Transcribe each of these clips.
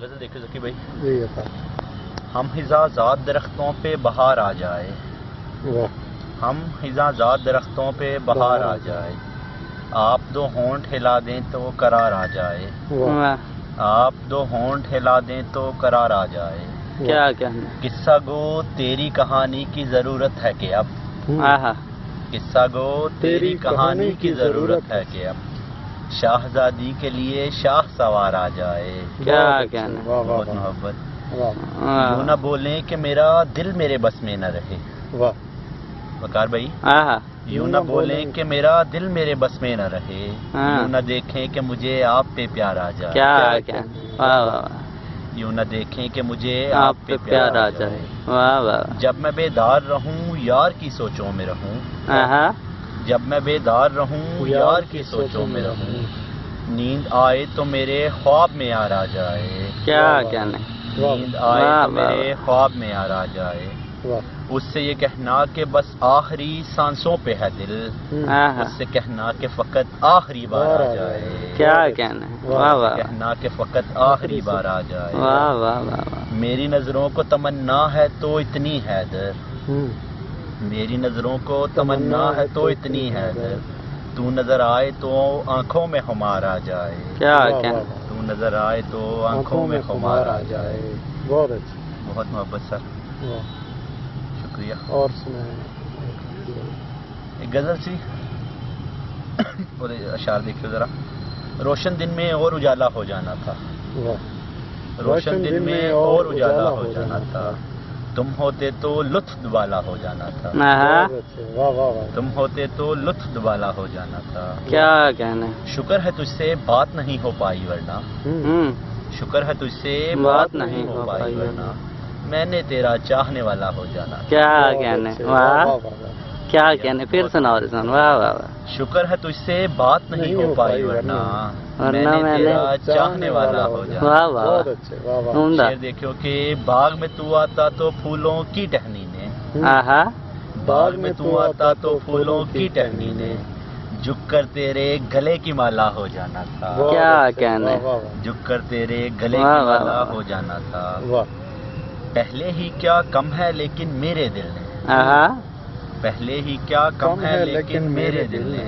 غزل دیکھو ذکی بھائی. جی ہم خزاں زاد درختوں پہ بہار آ جائے, ہم خزاں زاد درختوں پہ بہار آ جائے, آپ دو ہونٹ ہلا دیں تو قرار آ جائے, آپ دو ہونٹ ہلا دیں تو قرار آ جائے. کیا کہنا قصہ گو تیری کہانی کی ضرورت ہے کہ اب, قصہ گو تیری کہانی کی ضرورت ہے کہ اب شاہزادی کے لیے شاہ سوار آ جائے. کیا کہنا بہت محبت. یوں نہ بولیں کہ میرا دل میرے بس میں نہ رہے. وقار بھائی, یوں نہ بولیں کہ میرا دل میرے بس میں نہ رہے, یوں نہ دیکھیں کہ مجھے آپ پہ پیار آ جائے. کیا کہنا یوں نہ دیکھیں کہ مجھے آپ پہ پیار آ جائے. واہ واہ. جب میں بیدار رہوں یار کی سوچوں میں رہوں, جب میں بیدار رہوں یار کی سوچوں میں رہوں, نیند آئے تو میرے خواب میں یار آ جائے. کیا کہنا نیند آئے تو میرے خواب میں یار آ جائے. اس سے یہ کہنا کہ بس آخری سانسوں پہ ہے دل, اس سے کہنا کہ فقط آخری بار آ جائے. کیا کہنا واہ واہ. کہنا کہ فقط آخری بار آ جائے. واہ واہ واہ. میری نظروں کو تمنا ہے تو اتنی حیدر, میری نظروں کو تمنا ہے تو اتنی حیدر, تو نظر آئے تو آنکھوں میں خمار آ جائے. کیا کہنا تو نظر آئے تو آنکھوں میں خمار آ جائے. بہت اچھا, بہت محبت سر, شکریہ. اور سنائیں ایک غزل سی اور اشعار دیکھیے ذرا. روشن دن میں اور اجالا ہو جانا تھا, روشن دن میں اور اجالا ہو جانا تھا, تم ہوتے تو لطف دبالا ہو جانا تھا, تم ہوتے تو لطف دبالا ہو جانا تھا. کیا کہنا شکر ہے تجھ سے بات نہیں ہو پائی ورنہ, شکر ہے تجھ سے بات نہیں ہو پائی ورنہ میں نے تیرا چاہنے والا ہو جانا. کیا کہنے واہ. کیا کہنے پھر سناؤ. واہ واہ. شکر ہے تجھ سے بات نہیں ہو پائی ورنہ میں نے تیرا چاہنے والا ہو جانا. واہ واہ. شعر دیکھو کہ باغ میں تو آتا تو پھولوں کی ٹہنی نے, باغ میں تو آتا تو پھولوں کی ٹہنی نے, جھک کر تیرے گلے کی مالا ہو جانا تھا. کیا کہنا جھک کر تیرے گلے کی مالا ہو جانا تھا. پہلے ہی کیا کم ہے لیکن میرے دل نے, پہلے ہی کیا کم ہے لیکن میرے دل نے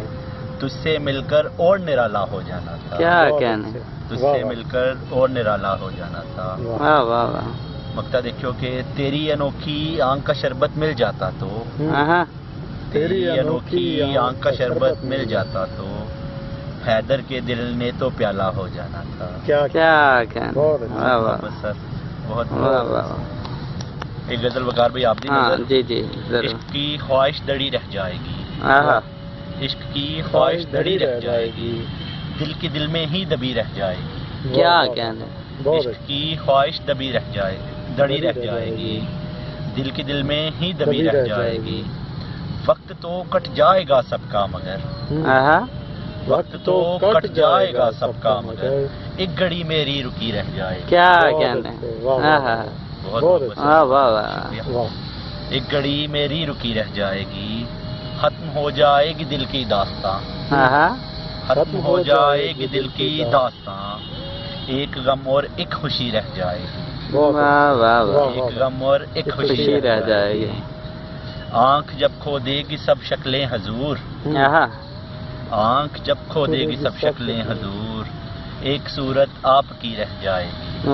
تجھ سے مل کر اور نرالا ہو جانا تھا. کیا کہنا تجھ سے مل کر اور نرالا ہو جانا تھا. واہ واہ واہ. مقطع دیکھو کہ تیری انوکھی آنکھ کا شربت مل جاتا تو, تیری انوکھی آنکھ کا شربت مل جاتا تو حیدر کے دل نے تو پیالہ ہو جانا تھا. کیا کہنا بس سر بہت. ایک غزل وقار بھائی آپ دی. جی جی. عشق کی خواہش دڑی رہ جائے گی, عشق کی خواہش دڑی رہ جائے گی, دل کی دل میں ہی دبی رہ جائے گی. کیا کہنا عشق کی خواہش دبی رہ جائے گی, دڑی رہ جائے گی, دل کی دل میں ہی دبی رہ جائے گی. وقت تو کٹ جائے گا سب کا مگر, وقت تو کٹ جائے گا سب کا مگر ایک گھڑی میری رکی رہ جائے گی. کیا کہنا بہت واہ. ایک گھڑی میری رکی رہ جائے گی, ختم ہو جائے گی دل کی داستاں, ختم ہو جائے گی دل کی داستاں, ایک غم اور ایک خوشی رہ جائے گی. ایک غم اور ایک خوشی رہ جائے گی. آنکھ جب کھو دے گی سب شکلیں حضور, آنکھ جب کھو دے گی سب شکلیں حضور, ایک صورت آپ کی رہ جائے گی.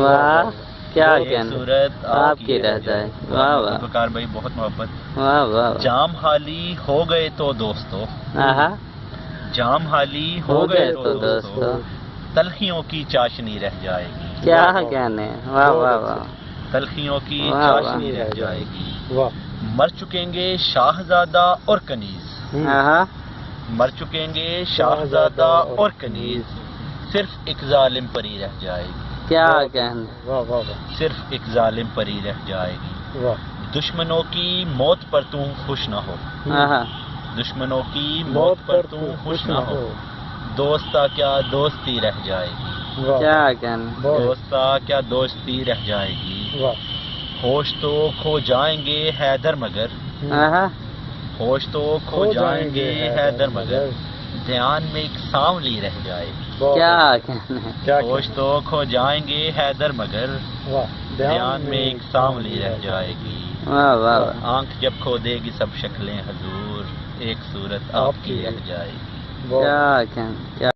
کیا صورت آپ کی رہ جائے. واہ واہ. وقار بھائی بہت محبت. واہ واہ. جام حالی ہو گئے تو دوستو, جام حالی ہو گئے تو دوستو, تلخیوں کی چاشنی رہ جائے گی. کیا کہنے واہ واہ واہ. تلخیوں کی چاشنی رہ جائے گی. مر چکیں گے شاہزادہ اور کنیز, مر چکیں گے شاہزادہ اور کنیز, صرف ایک ظالم پری رہ جائے گی. کیا کہنا صرف ایک ظالم پری رہ جائے گی. دشمنوں کی موت پر تم خوش نہ ہو, دشمنوں کی موت پر تم خوش نہ ہو, دوستا کیا دوستی رہ جائے گی. کیا کہنا دوستا کیا دوستی رہ جائے گی. ہوش تو کھو جائیں گے حیدر مگر, ہوش تو کھو جائیں گے حیدر مگر دھیان میں ایک سانولی رہ جائے گی. کیا کہنے ہیں. ہوش تو کھو جائیں گے حیدر مگر دھیان میں ایک سانولی رہ جائے گی. واہ واہ واہ. آنکھ جب کھو دے گی سب شکلیں حضور ایک صورت آپ کی رہ جائے گی. کیا کہنے.